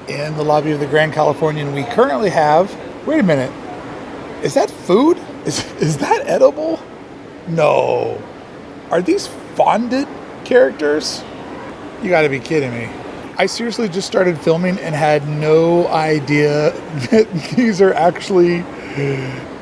in the lobby of the Grand Californian. We currently have, wait a minute, is that food? Is that edible? No. Are these fondant characters? You gotta be kidding me. I seriously just started filming and had no idea that these are actually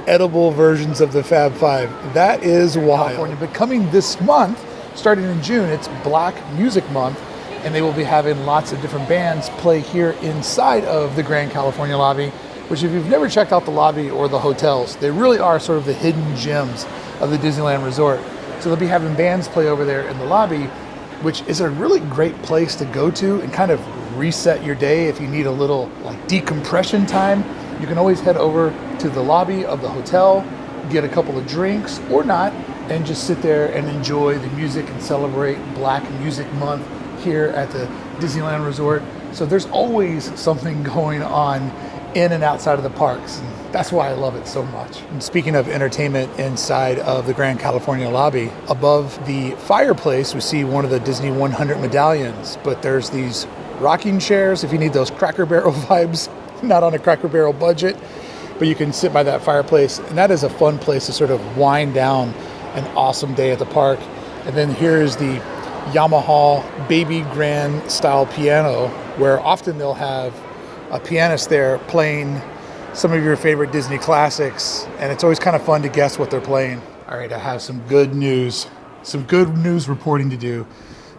edible versions of the Fab Five. That is wild. California, but coming this month, starting in June, it's Black Music Month, and they will be having lots of different bands play here inside of the Grand California lobby, which if you've never checked out the lobby or the hotels, they really are sort of the hidden gems of the Disneyland Resort. So they'll be having bands play over there in the lobby, which is a really great place to go to and kind of reset your day. If you need a little like decompression time, you can always head over to the lobby of the hotel, get a couple of drinks or not, and just sit there and enjoy the music and celebrate Black Music Month here at the Disneyland Resort. So there's always something going on in and outside of the parks. And that's why I love it so much. And speaking of entertainment inside of the Grand California lobby, above the fireplace, we see one of the Disney 100 medallions, but there's these rocking chairs if you need those Cracker Barrel vibes, not on a Cracker Barrel budget, but you can sit by that fireplace. And that is a fun place to sort of wind down an awesome day at the park. And then here's the Yamaha baby grand style piano, where often they'll have a pianist there playing some of your favorite Disney classics, and it's always kind of fun to guess what they're playing. All right, I have some good news reporting to do.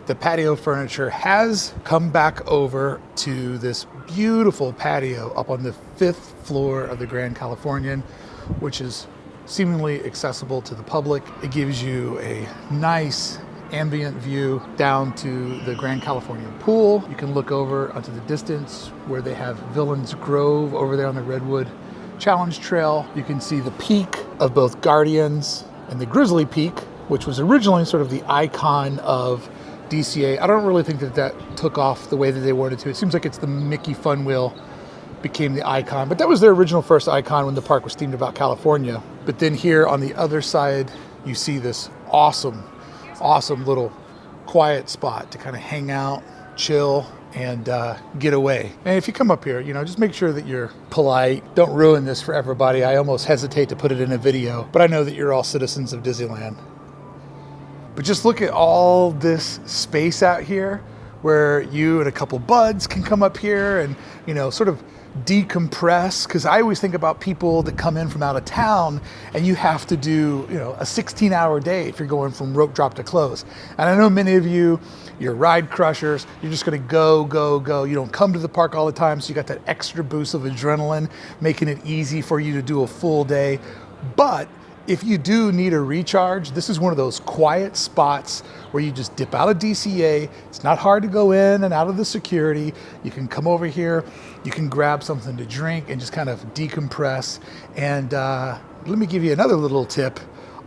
The patio furniture has come back over to this beautiful patio up on the 5th floor of the Grand Californian, which is seemingly accessible to the public. It gives you a nice ambient view down to the Grand Californian pool. You can look over onto the distance where they have Villains Grove over there on the Redwood Challenge Trail. You can see the peak of both Guardians and the Grizzly Peak, which was originally sort of the icon of DCA. I don't really think that took off the way that they wanted to. It seems like it's the Mickey Fun Wheel became the icon, but that was their original first icon when the park was themed about California. But then here on the other side, you see this awesome little quiet spot to kind of hang out, chill, and get away. And if you come up here, just make sure that you're polite. Don't ruin this for everybody. I almost hesitate to put it in a video, but I know that you're all citizens of Disneyland. But just look at all this space out here where you and a couple buds can come up here and, sort of decompress, because I always think about people that come in from out of town and you have to do a 16-hour day if you're going from rope drop to close. And I know many of you're ride crushers. You're just going to go. You don't come to the park all the time, so you got that extra boost of adrenaline, making it easy for you to do a full day. But if you do need a recharge, this is one of those quiet spots where you just dip out of DCA. It's not hard to go in and out of the security. You can come over here, you can grab something to drink and just kind of decompress. And let me give you another little tip.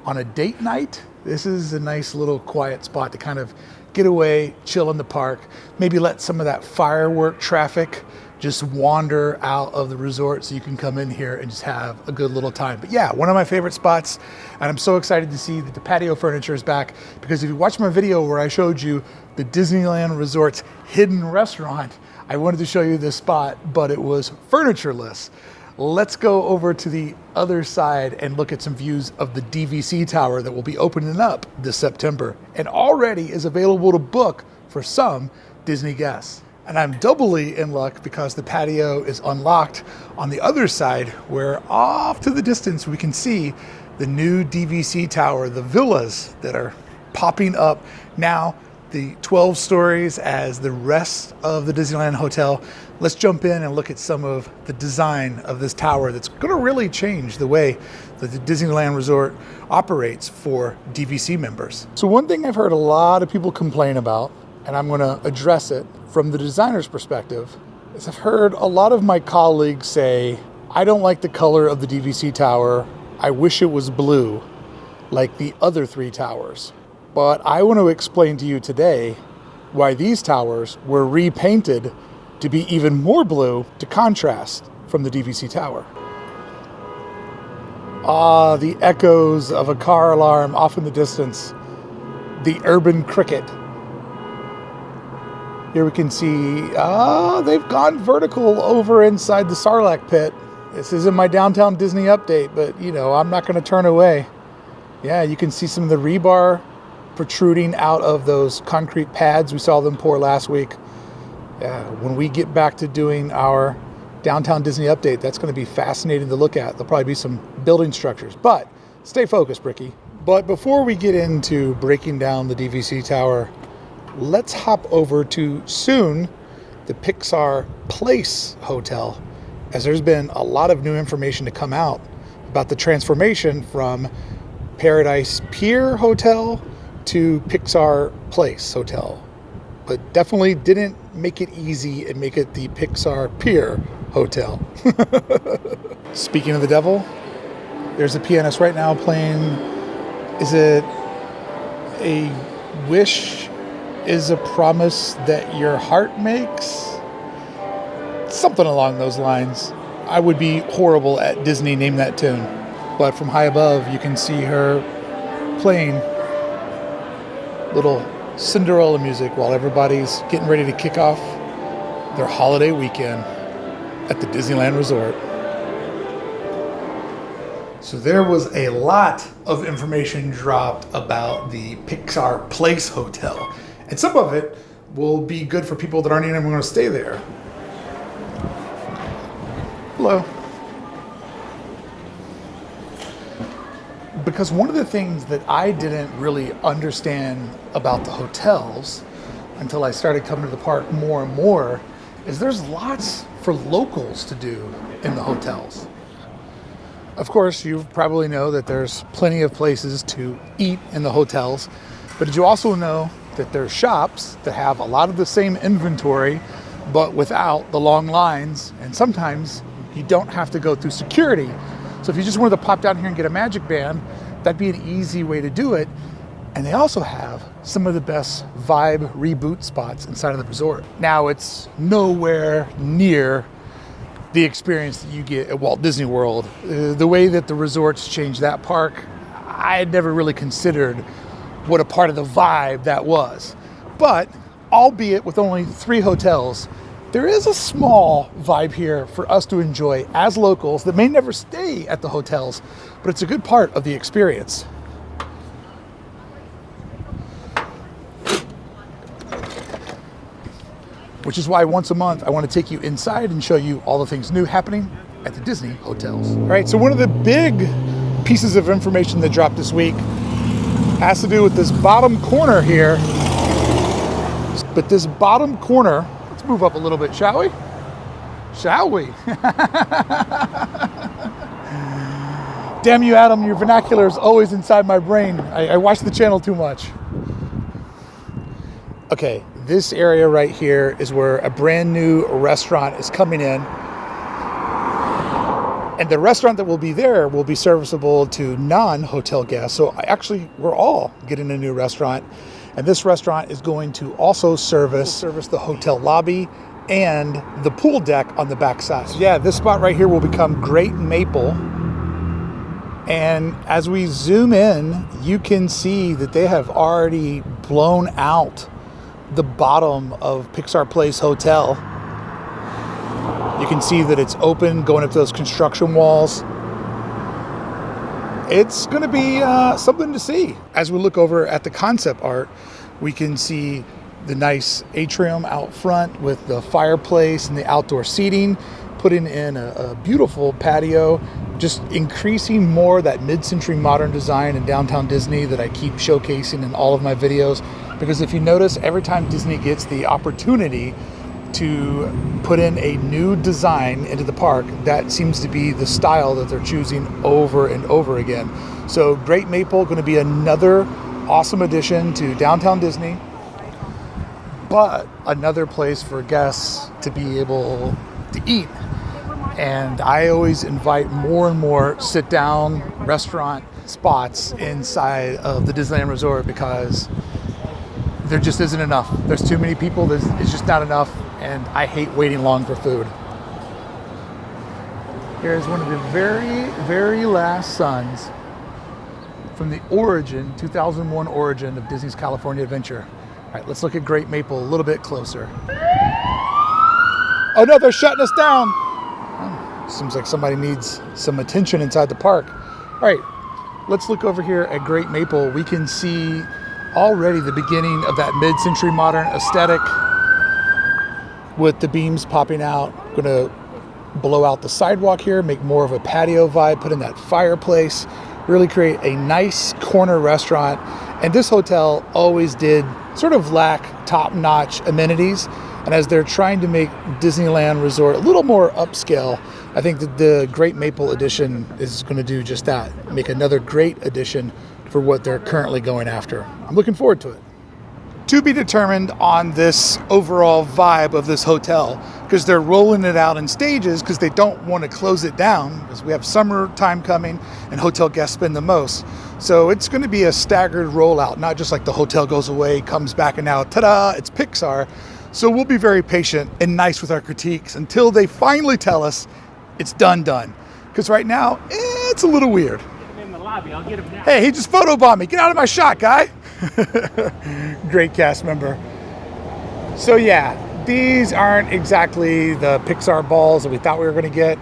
On a date night, this is a nice little quiet spot to kind of get away, chill in the park, maybe let some of that firework traffic just wander out of the resort so you can come in here and just have a good little time. But yeah, one of my favorite spots, and I'm so excited to see that the patio furniture is back, because if you watch my video where I showed you the Disneyland Resort's hidden restaurant, I wanted to show you this spot, but it was furnitureless. Let's go over to the other side and look at some views of the DVC Tower that will be opening up this September and already is available to book for some Disney guests. And I'm doubly in luck because the patio is unlocked on the other side, where off to the distance we can see the new DVC Tower, the villas that are popping up now, the 12 stories as the rest of the Disneyland Hotel. Let's jump in and look at some of the design of this tower that's going to really change the way that the Disneyland Resort operates for DVC members. So one thing I've heard a lot of people complain about, and I'm going to address it from the designer's perspective, is I've heard a lot of my colleagues say, I don't like the color of the DVC Tower. I wish it was blue like the other 3 towers. But I want to explain to you today why these towers were repainted to be even more blue to contrast from the DVC Tower. Ah, the echoes of a car alarm off in the distance. The urban cricket. Here we can see, they've gone vertical over inside the Sarlacc pit. This isn't my Downtown Disney update, but you know, I'm not going to turn away. Yeah, you can see some of the rebar protruding out of those concrete pads. We saw them pour last week. Yeah, when we get back to doing our Downtown Disney update, that's going to be fascinating to look at. There'll probably be some building structures, but stay focused, Brickey. But before we get into breaking down the DVC tower, let's hop over to soon the Pixar Place Hotel, as there's been a lot of new information to come out about the transformation from Paradise Pier Hotel to Pixar Place Hotel. But definitely didn't make it easy and make it the Pixar Pier Hotel. Speaking of the devil, there's a pianist right now playing, is it a wish is a promise that your heart makes? Something along those lines. I would be horrible at Disney name that tune. But from high above, you can see her playing little Cinderella music while everybody's getting ready to kick off their holiday weekend at the Disneyland Resort. So there was a lot of information dropped about the Pixar Place Hotel. And some of it will be good for people that aren't even going to stay there. Hello. Because one of the things that I didn't really understand about the hotels until I started coming to the park more and more is there's lots for locals to do in the hotels. Of course, you probably know that there's plenty of places to eat in the hotels, but did you also know that there's shops that have a lot of the same inventory, but without the long lines, and sometimes you don't have to go through security. So if you just wanted to pop down here and get a Magic Band, that'd be an easy way to do it. And they also have some of the best vibe reboot spots inside of the resort. Now, it's nowhere near the experience that you get at Walt Disney World. The way that the resorts changed that park, I had never really considered what a part of the vibe that was. But albeit with only 3 hotels, there is a small vibe here for us to enjoy as locals that may never stay at the hotels, but it's a good part of the experience. Which is why once a month I want to take you inside and show you all the things new happening at the Disney hotels. All right, so one of the big pieces of information that dropped this week has to do with this bottom corner here. But this bottom corner, let's move up a little bit, shall we? Shall we? Damn you, Adam, your vernacular is always inside my brain. I watch the channel too much. Okay, this area right here is where a brand new restaurant is coming in. And the restaurant that will be there will be serviceable to non-hotel guests. So actually, we're all getting a new restaurant. And this restaurant is going to also service the hotel lobby and the pool deck on the backside. So yeah, this spot right here will become Great Maple. And as we zoom in, you can see that they have already blown out the bottom of Pixar Place Hotel. You can see that it's open, going up to those construction walls. It's going to be something to see. As we look over at the concept art, we can see the nice atrium out front with the fireplace and the outdoor seating, putting in a beautiful patio, just increasing more that mid-century modern design in Downtown Disney that I keep showcasing in all of my videos. Because if you notice, every time Disney gets the opportunity to put in a new design into the park, that seems to be the style that they're choosing over and over again. So Great Maple going to be another awesome addition to Downtown Disney, but another place for guests to be able to eat. And I always invite more and more sit-down restaurant spots inside of the Disneyland Resort because there just isn't enough. There's too many people. It's just not enough. And I hate waiting long for food. Here's one of the very, very last sons from the origin, 2001 origin of Disney's California Adventure. All right, let's look at Great Maple a little bit closer. Oh no, they're shutting us down. Oh, seems like somebody needs some attention inside the park. All right, let's look over here at Great Maple. We can see already the beginning of that mid-century modern aesthetic with the beams popping out. Gonna blow out the sidewalk here, make more of a patio vibe, put in that fireplace, really create a nice corner restaurant. And this hotel always did sort of lack top-notch amenities. And as they're trying to make Disneyland Resort a little more upscale, I think that the Great Maple edition is going to do just that. Make another great addition for what they're currently going after. I'm looking forward to it. To be determined on this overall vibe of this hotel, because they're rolling it out in stages because they don't want to close it down, because we have summertime coming and hotel guests spend the most. So it's going to be a staggered rollout, not just like the hotel goes away, comes back, and now, ta-da, it's Pixar. So we'll be very patient and nice with our critiques until they finally tell us it's done. Because right now, it's a little weird. In the lobby, I'll get him now. Hey, he just photobombed me. Get out of my shot, guy. Great cast member. So yeah, these aren't exactly the Pixar balls that we thought we were going to get.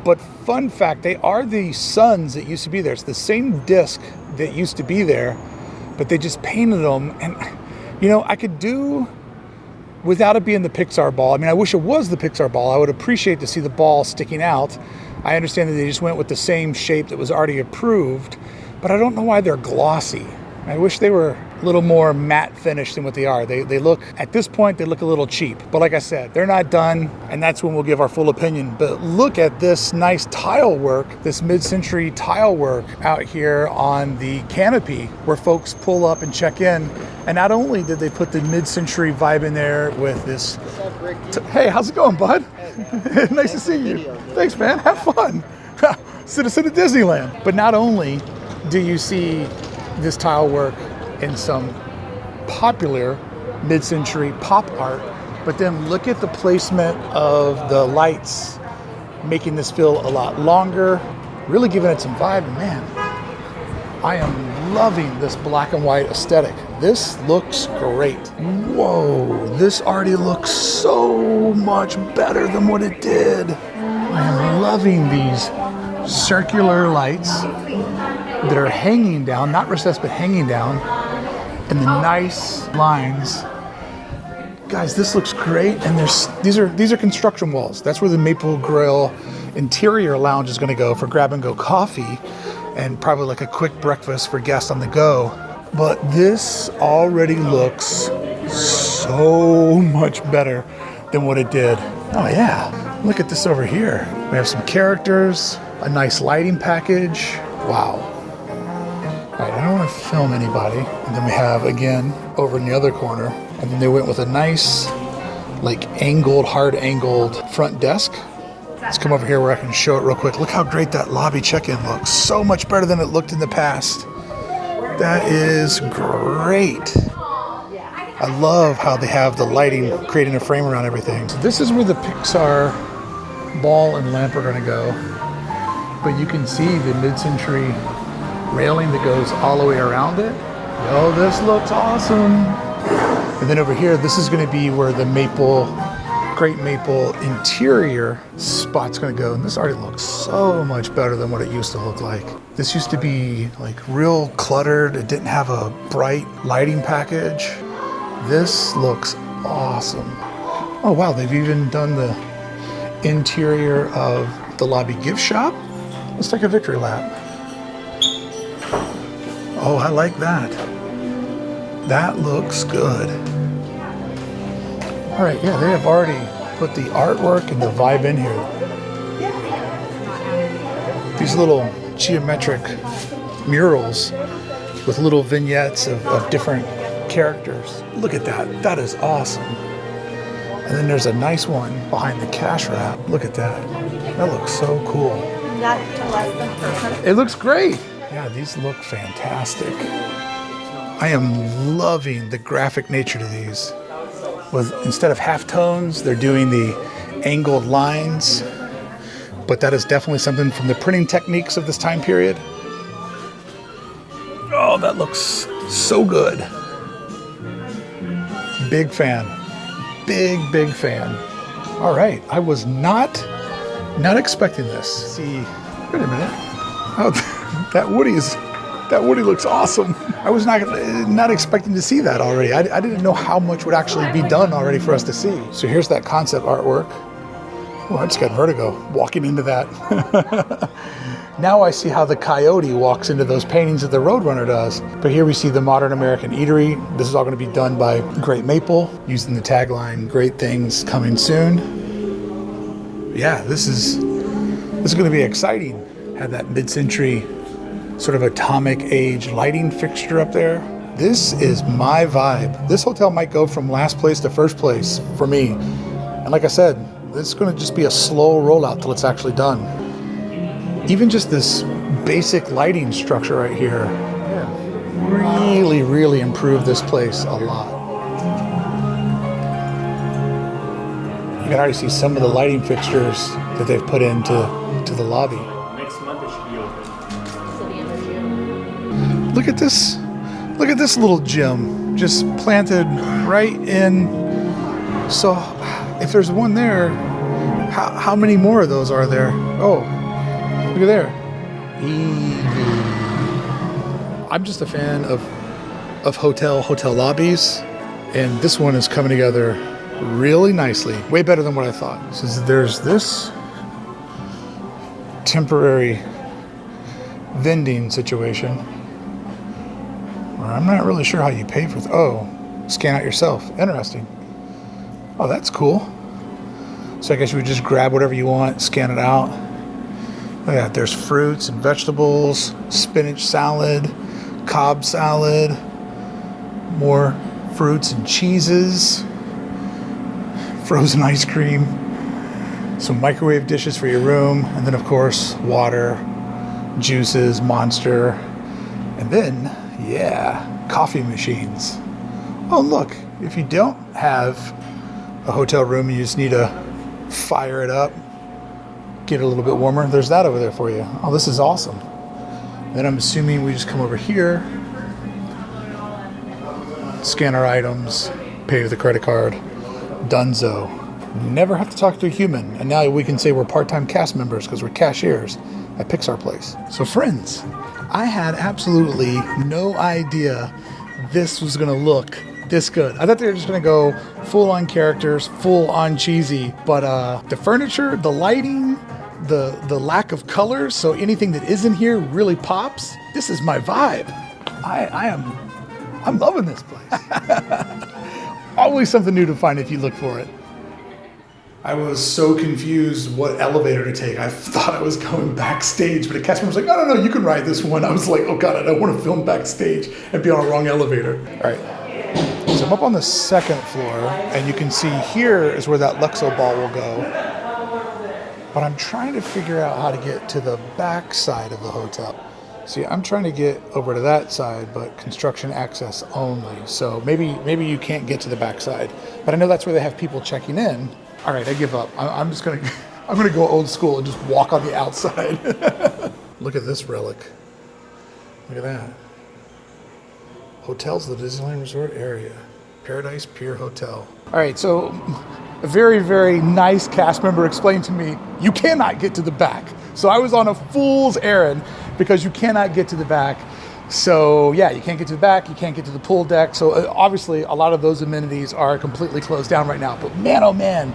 But fun fact, they are the suns that used to be there. It's the same disc that used to be there, but they just painted them. And, you know, I could do without it being the Pixar ball. I mean, I wish it was the Pixar ball. I would appreciate to see the ball sticking out. I understand that they just went with the same shape that was already approved, but I don't know why they're glossy. I wish they were a little more matte finish than what they are. They look, at this point, they look a little cheap. But like I said, they're not done, and that's when we'll give our full opinion. But look at this nice tile work, this mid-century tile work out here on the canopy where folks pull up and check in. And not only did they put the mid-century vibe in there with this... What's up, Brickey? Hey, how's it going, bud? Hey, Nice to see you. Video, Thanks, man. Have fun. Citizen of Disneyland. But not only do you see this tile work in some popular mid-century pop art, but then look at the placement of the lights, making this feel a lot longer, really giving it some vibe. And man, I am loving this black and white aesthetic. This looks great. Whoa, this already looks so much better than what it did. I am loving these circular lights that are hanging down, not recessed, but hanging down, and the nice lines. Guys, this looks great. And these are construction walls. That's where the Maple Grill interior lounge is going to go for grab-and-go coffee and probably like a quick breakfast for guests on the go. But this already looks so much better than what it did. Oh yeah, look at this over here. We have some characters, a nice lighting package. Wow. All right, I don't want to film anybody. And then we have, again, over in the other corner, and then they went with a nice, like hard angled front desk. Let's come over here where I can show it real quick. Look how great that lobby check-in looks. So much better than it looked in the past. That is great. I love how they have the lighting creating a frame around everything. So this is where the Pixar ball and lamp are going to go. But you can see the mid-century railing that goes all the way around it. Oh, this looks awesome. And then over here, this is going to be where the Great Maple interior spot's going to go. And this already looks so much better than what it used to look like. This used to be like real cluttered. It didn't have a bright lighting package. This looks awesome. Oh wow, they've even done the interior of the lobby gift shop. Let's take a victory lap. Oh, I like that. That looks good. All right, yeah, they have already put the artwork and the vibe in here. These little geometric murals with little vignettes of different characters. Look at that. That is awesome. And then there's a nice one behind the cash wrap. Look at that. That looks so cool. It looks great. Yeah, these look fantastic. I am loving the graphic nature to these. With instead of halftones, they're doing the angled lines. But that is definitely something from the printing techniques of this time period. Oh, that looks so good. Big fan. Big fan. All right, I was not expecting this. See, wait a minute. Oh, that Woody looks awesome. I was not expecting to see that already. I didn't know how much would actually be done already for us to see. So here's that concept artwork. Oh, I just got vertigo walking into that. Now I see how the coyote walks into those paintings that the Roadrunner does. But here we see the modern American eatery. This is all going to be done by Great Maple, using the tagline, "Great things coming soon." Yeah, this is going to be exciting. Have that mid-century sort of atomic age lighting fixture up there. This is my vibe. This hotel might go from last place to first place for me. And like I said, this is going to just be a slow rollout till it's actually done. Even just this basic lighting structure right here, really improved this place a lot. You can already see some of the lighting fixtures that they've put into the lobby. Next month it should be open. Look at this. Look at this little gym just planted right in. So if there's one there, how many more of those are there? Oh, look at there. I'm just a fan of hotel lobbies, and this one is coming together really nicely. Way better than what I thought. So there's this temporary vending situation where I'm not really sure how you pay for scan out yourself. Interesting. Oh, that's cool. So I guess you would just grab whatever you want, scan it out. Look at that. There's fruits and vegetables, spinach salad, Cobb salad, more fruits and cheeses, frozen ice cream, some microwave dishes for your room, and then of course water, juices, Monster, and then coffee machines. Oh look, if you don't have a hotel room, you just need to fire it up, get it a little bit warmer. There's that over there for you. Oh, this is awesome. Then I'm assuming we just come over here, scan our items, pay with a credit card, donezo. Never have to talk to a human. And now we can say we're part-time cast members because we're cashiers at Pixar Place. So friends, I had absolutely no idea this was going to look this good. I thought they were just going to go full on characters, full on cheesy, but the furniture, the lighting, the lack of colors, so anything that isn't here really pops. This is my vibe. I'm loving this place. Always something new to find if you look for it. I was so confused what elevator to take. I thought I was going backstage, but a cast member was like, no, you can ride this one. I was like, oh God, I don't want to film backstage and be on a wrong elevator. All right. So I'm up on the second floor, and you can see here is where that Luxo ball will go. But I'm trying to figure out how to get to the back side of the hotel. See, I'm trying to get over to that side, but construction access only. So maybe you can't get to the back side. But I know that's where they have people checking in. All right, I give up. I'm gonna go old school and just walk on the outside. Look at this relic. Look at that. Hotels of the Disneyland Resort area. Paradise Pier Hotel. All right, so a very, very nice cast member explained to me, you cannot get to the back. So I was on a fool's errand because you cannot get to the back. So yeah, you can't get to the back, you can't get to the pool deck. So obviously a lot of those amenities are completely closed down right now. But man, oh man,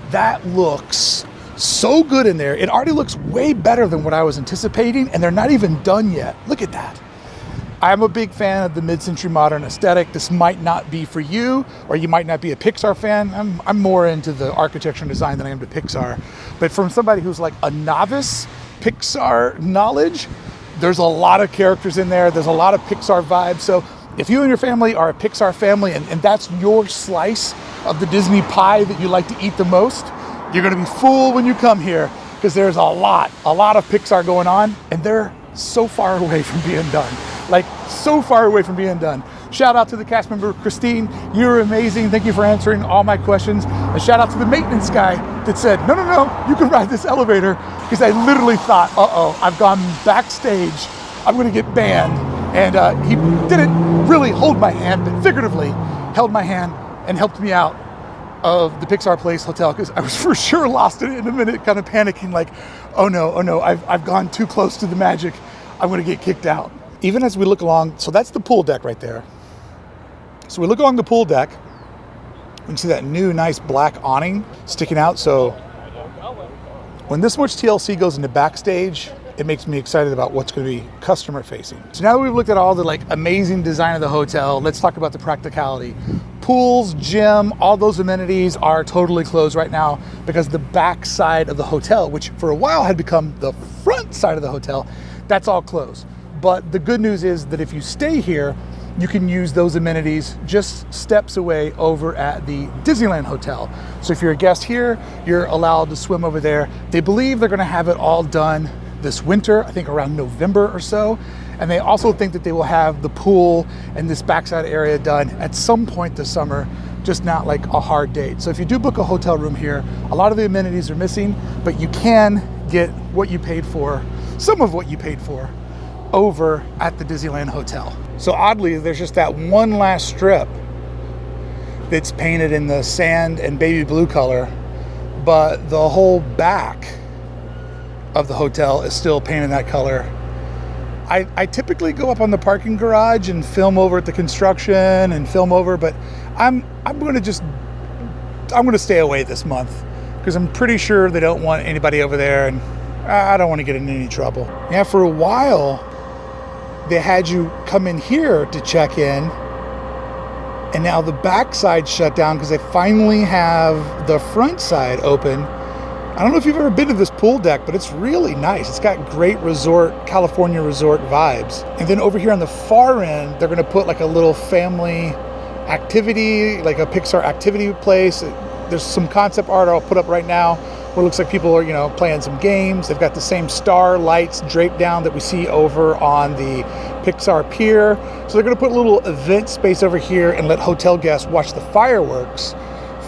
that looks so good in there. It already looks way better than what I was anticipating, and they're not even done yet. Look at that. I'm a big fan of the mid-century modern aesthetic. This might not be for you, or you might not be a Pixar fan. I'm more into the architecture and design than I am to Pixar. But from somebody who's like a novice Pixar knowledge, there's a lot of characters in there. There's a lot of Pixar vibes. So if you and your family are a Pixar family and that's your slice of the Disney pie that you like to eat the most, you're gonna be full when you come here because there's a lot of Pixar going on, and they're so far away from being done. Like, so far away from being done. Shout out to the cast member, Christine. You're amazing. Thank you for answering all my questions. And shout out to the maintenance guy that said, no, you can ride this elevator. Because I literally thought, I've gone backstage. I'm going to get banned. And he didn't really hold my hand, but figuratively held my hand, and helped me out of the Pixar Place Hotel, because I was for sure lost in it in a minute, kind of panicking like, oh no, I've gone too close to the magic. I'm going to get kicked out. Even as we look along, so that's the pool deck right there. So we look along the pool deck, you can see that new nice black awning sticking out. So when this much TLC goes into backstage, it makes me excited about what's going to be customer facing. So now that we've looked at all the like amazing design of the hotel, let's talk about the practicality. Pools, gym, all those amenities are totally closed right now because the back side of the hotel, which for a while had become the front side of the hotel, that's all closed. But the good news is that if you stay here, you can use those amenities just steps away over at the Disneyland Hotel. So if you're a guest here, you're allowed to swim over there. They believe they're gonna have it all done this winter, I think around November or so. And they also think that they will have the pool and this backside area done at some point this summer, just not like a hard date. So if you do book a hotel room here, a lot of the amenities are missing, but you can get what you paid for, some of what you paid for, over at the Disneyland Hotel. So oddly, there's just that one last strip that's painted in the sand and baby blue color, but the whole back of the hotel is still painted that color. I typically go up on the parking garage and film over at the construction and film over, but I'm gonna stay away this month because I'm pretty sure they don't want anybody over there, and I don't want to get in any trouble. Yeah, for a while they had you come in here to check in, and now the back side shut down because they finally have the front side open. I don't know if you've ever been to this pool deck, but it's really nice. It's got great resort, California resort vibes. And then over here on the far end, they're gonna put like a little family activity, like a Pixar activity place. There's some concept art I'll put up right now where it looks like people are, playing some games. They've got the same star lights draped down that we see over on the Pixar pier. So they're gonna put a little event space over here and let hotel guests watch the fireworks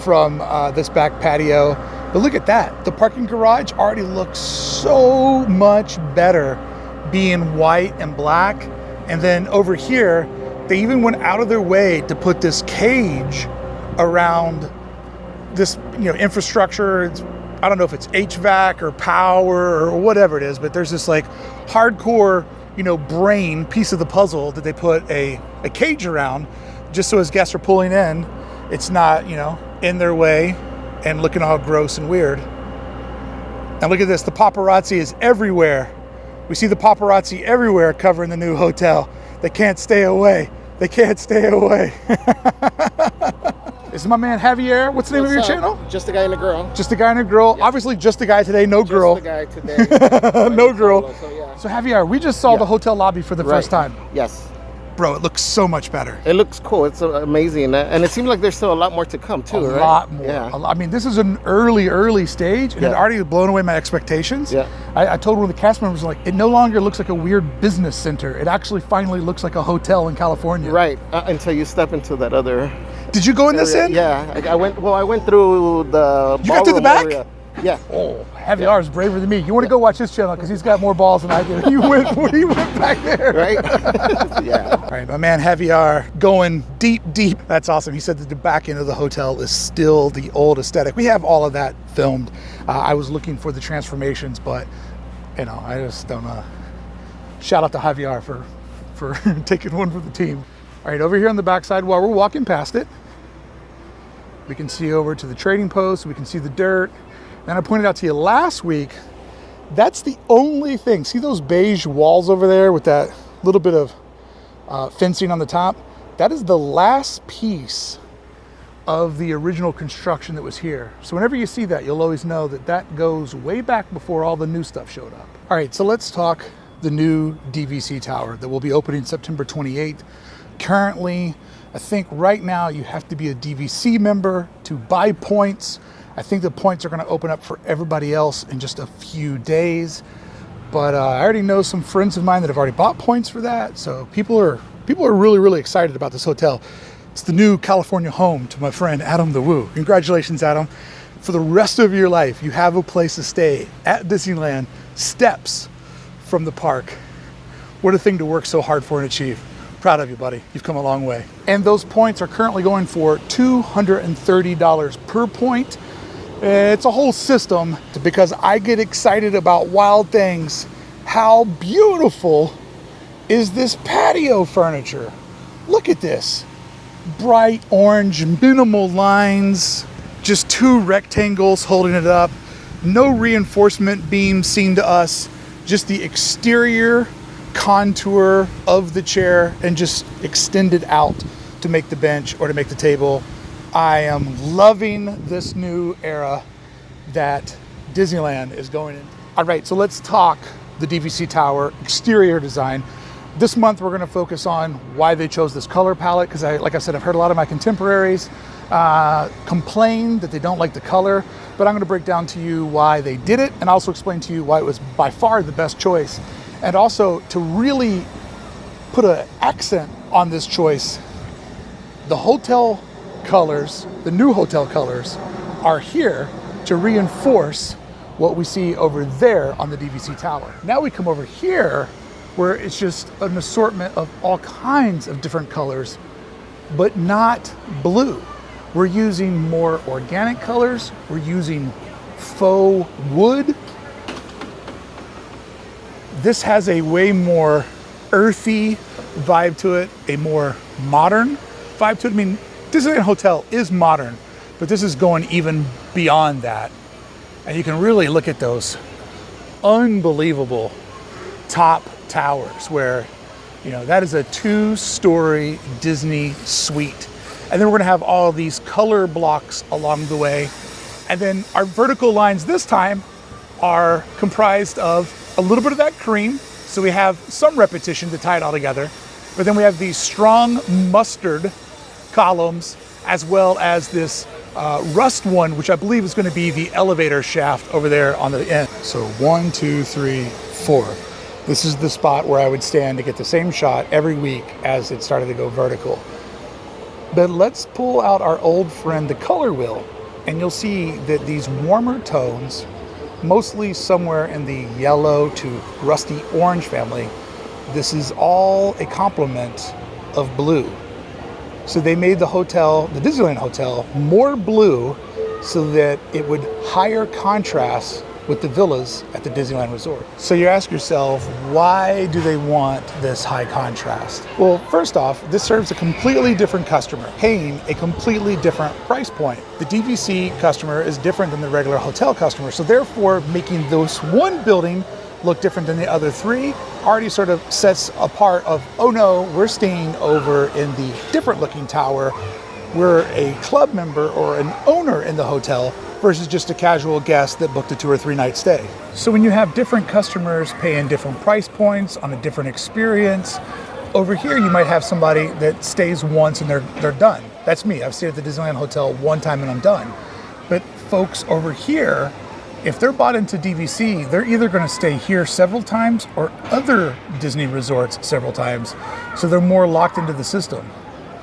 from this back patio. But look at that. The parking garage already looks so much better being white and black. And then over here, they even went out of their way to put this cage around this, infrastructure. I don't know if it's HVAC or power or whatever it is, but there's this like hardcore, brain piece of the puzzle that they put a cage around just so as guests are pulling in, it's not, in their way and looking all gross and weird. Now look at this, the paparazzi is everywhere. We see the paparazzi everywhere covering the new hotel. They can't stay away. They can't stay away. This is my man Javier. What's the name of your channel? Just a Guy and a Girl. Just a Guy and a Girl. Yep. Obviously just a guy today, no girl. Just a guy today. No girl. Yeah. So Javier, we just saw the hotel lobby for the first time. Yes. Bro, it looks so much better. It looks cool. It's amazing. And it seems like there's still a lot more to come too, right? A lot more. Yeah. I mean, this is an early stage, and it already blown away my expectations. Yeah. I told one of the cast members, like, it no longer looks like a weird business center. It actually finally looks like a hotel in California. Right. Until you step into that other. Did you go in this end? Yeah. I went through the. You got to the back? Area. Yeah. Oh, Javier is braver than me. You want to go watch his channel because he's got more balls than I do. He went back there. Right? Yeah. All right, my man Javier going deep. That's awesome. He said that the back end of the hotel is still the old aesthetic. We have all of that filmed. I was looking for the transformations, but I just don't know. Shout out to Javier for taking one for the team. All right, over here on the backside, while we're walking past it, we can see over to the trading post. We can see the dirt. And I pointed out to you last week, that's the only thing. See those beige walls over there with that little bit of fencing on the top? That is the last piece of the original construction that was here. So whenever you see that, you'll always know that that goes way back before all the new stuff showed up. All right, so let's talk the new DVC tower that will be opening September 28th. Currently, I think right now you have to be a DVC member to buy points. I think the points are going to open up for everybody else in just a few days. But I already know some friends of mine that have already bought points for that. So people are really excited about this hotel. It's the new California home to my friend Adam the Woo. Congratulations, Adam. For the rest of your life, you have a place to stay at Disneyland, steps from the park. What a thing to work so hard for and achieve. Proud of you, buddy. You've come a long way. And those points are currently going for $230 per point. It's a whole system because I get excited about wild things. How beautiful is this patio furniture? Look at this. Bright orange, minimal lines, just 2 rectangles holding it up. No reinforcement beam seen to us, just the exterior contour of the chair and just extended out to make the bench or to make the table. I am loving this new era that Disneyland is going in. All right, so let's talk the DVC Tower exterior design. This month we're going to focus on why they chose this color palette because like I said, I've heard a lot of my contemporaries complain that they don't like the color, but I'm going to break down to you why they did it and also explain to you why it was by far the best choice. And also to really put an accent on this choice, the hotel colors, the new hotel colors are here to reinforce what we see over there on the DVC Tower. Now we come over here where it's just an assortment of all kinds of different colors, but not blue. We're using more organic colors. We're using faux wood. This has a way more earthy vibe to it, a more modern vibe to it. I mean, Disneyland Hotel is modern, but this is going even beyond that. And you can really look at those unbelievable top towers where, you know, that is a 2-story Disney suite. And then we're gonna have all these color blocks along the way. And then our vertical lines this time are comprised of a little bit of that cream, so we have some repetition to tie it all together. But then we have these strong mustard columns, as well as this rust one, which I believe is going to be the elevator shaft over there on the end. So 1, 2, 3, 4. This is the spot where I would stand to get the same shot every week as it started to go vertical. But let's pull out our old friend, the color wheel, and you'll see that these warmer tones, mostly somewhere in the yellow to rusty orange family, this is all a complement of blue. So they made the hotel, the Disneyland Hotel, more blue so that it would higher contrast with the villas at the Disneyland Resort. So you ask yourself, why do they want this high contrast? Well, first off, this serves a completely different customer, paying a completely different price point. The DVC customer is different than the regular hotel customer, so therefore making this one building look different than the other 3 already sort of sets apart of, oh no, we're staying over in the different looking tower. We're a club member or an owner in the hotel versus just a casual guest that booked a 2 or 3 night stay. So when you have different customers paying different price points on a different experience, over here you might have somebody that stays once and they're done. That's me. I've stayed at the Disneyland Hotel one time and I'm done. But folks over here, if they're bought into DVC, they're either going to stay here several times or other Disney resorts several times. So they're more locked into the system.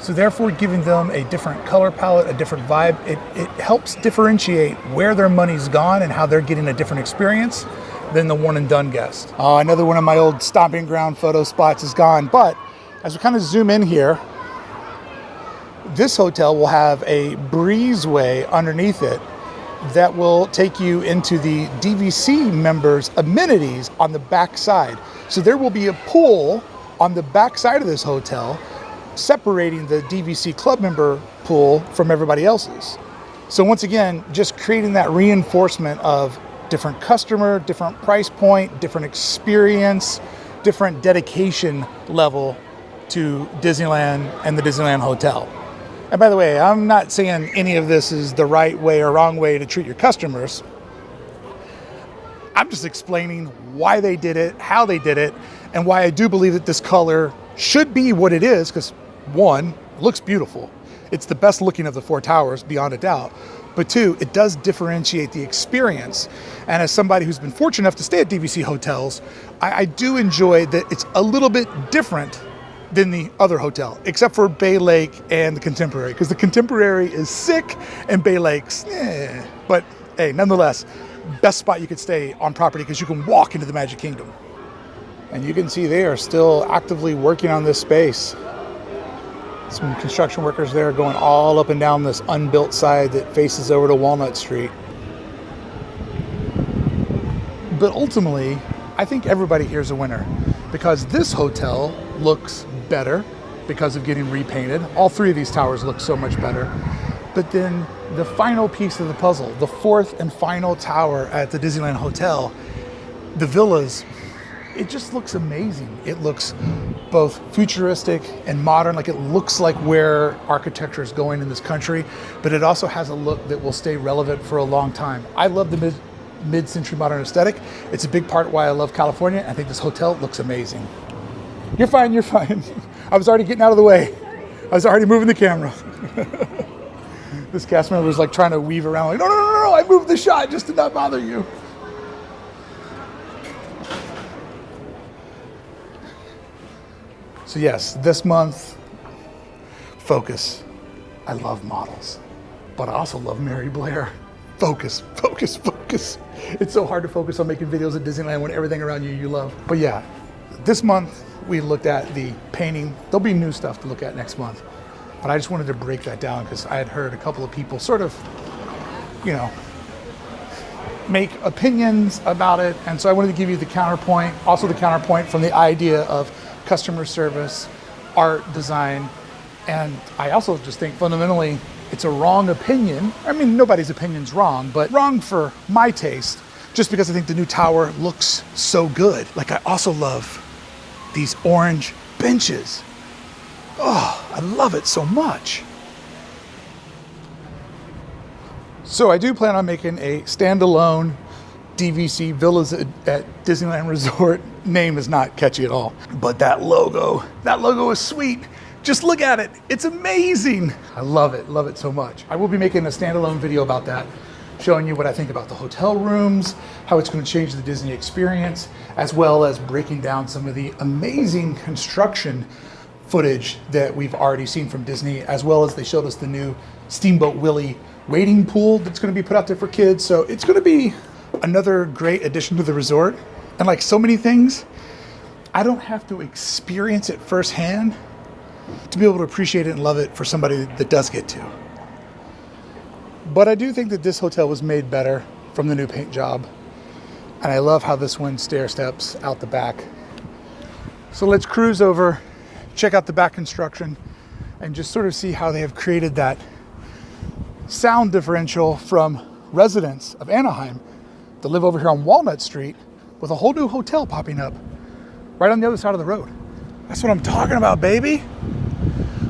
So therefore giving them a different color palette, a different vibe, it helps differentiate where their money's gone and how they're getting a different experience than the one and done guest. Another one of my old stomping ground photo spots is gone, but as we kind of zoom in here, this hotel will have a breezeway underneath it that will take you into the DVC members' amenities on the back side. So there will be a pool on the back side of this hotel separating the DVC club member pool from everybody else's. So once again, just creating that reinforcement of different customer, different price point, different experience, different dedication level to Disneyland and the Disneyland Hotel. And by the way, I'm not saying any of this is the right way or wrong way to treat your customers. I'm just explaining why they did it, how they did it, and why I do believe that this color should be what it is, because 1, it looks beautiful. It's the best looking of the 4 towers, beyond a doubt. But 2, it does differentiate the experience. And as somebody who's been fortunate enough to stay at DVC hotels, I do enjoy that it's a little bit different than the other hotel, except for Bay Lake and the Contemporary, because the Contemporary is sick and Bay Lake's But hey, nonetheless, best spot you could stay on property because you can walk into the Magic Kingdom. And you can see they are still actively working on this space. Some construction workers there going all up and down this unbuilt side that faces over to Walnut Street. But ultimately, I think everybody here is a winner because this hotel looks better because of getting repainted. All three of these towers look so much better. But then the final piece of the puzzle, the fourth and final tower at the Disneyland Hotel, the villas, it just looks amazing. It looks both futuristic and modern, like it looks like where architecture is going in this country, but it also has a look that will stay relevant for a long time. I love the mid-century modern aesthetic. It's a big part why I love California. I think this hotel looks amazing. You're fine, you're fine. I was already getting out of the way. I was already moving the camera. This cast member was like trying to weave around, like, no, I moved the shot just to not bother you. So yes, this month, focus. I love models, but I also love Mary Blair. Focus, focus, focus. It's so hard to focus on making videos at Disneyland when everything around you love. But yeah, this month we looked at the painting. There'll be new stuff to look at next month. But I just wanted to break that down because I had heard a couple of people sort of, you know, make opinions about it. And so I wanted to give you the counterpoint, also the counterpoint from the idea of customer service, art, design. And I also just think fundamentally it's a wrong opinion. I mean, nobody's opinion's wrong, but wrong for my taste, just because I think the new tower looks so good. Like I also love these orange benches. Oh, I love it so much. So I do plan on making a standalone DVC Villas at Disneyland Resort. Name is not catchy at all, but that logo is sweet. Just look at it. It's amazing. I love it so much. I will be making a standalone video about that, showing you what I think about the hotel rooms, how it's going to change the Disney experience, as well as breaking down some of the amazing construction footage that we've already seen from Disney, as well as they showed us the new Steamboat Willie wading pool that's going to be put out there for kids. So it's going to be another great addition to the resort. And like so many things, I don't have to experience it firsthand to be able to appreciate it and love it for somebody that does get to. But I do think that this hotel was made better from the new paint job. And I love how this one stair steps out the back. So let's cruise over, check out the back construction, and just sort of see how they have created that sound differential from residents of Anaheim that live over here on Walnut Street with a whole new hotel popping up right on the other side of the road. That's what I'm talking about, baby.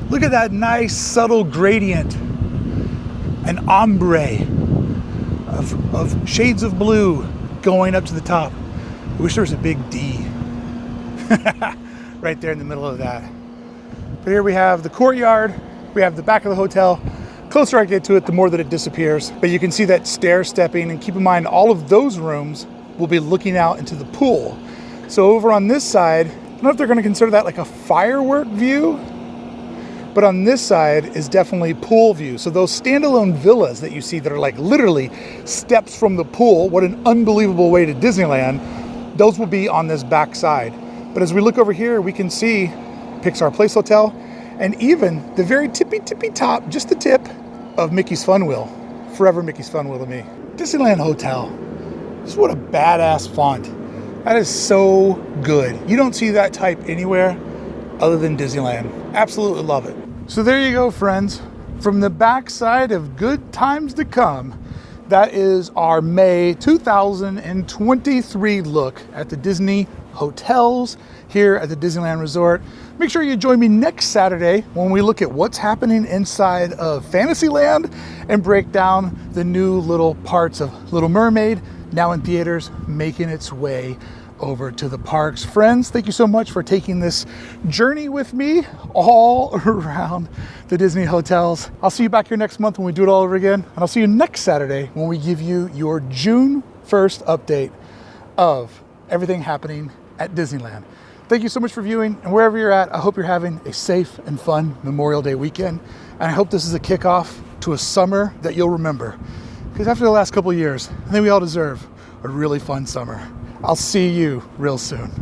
Look at that nice subtle gradient and ombre of shades of blue going up to the top. I wish there was a big D right there in the middle of that. But here we have the courtyard, we have the back of the hotel. Closer I get to it, the more that it disappears. But you can see that stair stepping, and keep in mind all of those rooms will be looking out into the pool. So over on this side, I don't know if they're going to consider that like a firework view, but on this side is definitely pool view. So those standalone villas that you see that are like literally steps from the pool, what an unbelievable way to Disneyland, those will be on this back side. But as we look over here, we can see Pixar Place Hotel, and even the very tippy top, just the tip of Mickey's Fun Wheel. Forever Mickey's Fun Wheel to me. Disneyland Hotel. Just what a badass font. That is so good. You don't see that type anywhere other than Disneyland. Absolutely love it. So there you go, friends. From the backside of Good Times to Come, that is our May 2023 look at the Disney hotels here at the Disneyland Resort. Make sure you join me next Saturday when we look at what's happening inside of Fantasyland and break down the new little parts of Little Mermaid, now in theaters, making its way over to the parks. Friends, thank you so much for taking this journey with me all around the Disney hotels. I'll see you back here next month when we do it all over again. And I'll see you next Saturday when we give you your June 1st update of everything happening at Disneyland. Thank you so much for viewing, and wherever you're at, I hope you're having a safe and fun Memorial Day weekend. And I hope this is a kickoff to a summer that you'll remember. Because after the last couple of years, I think we all deserve a really fun summer. I'll see you real soon.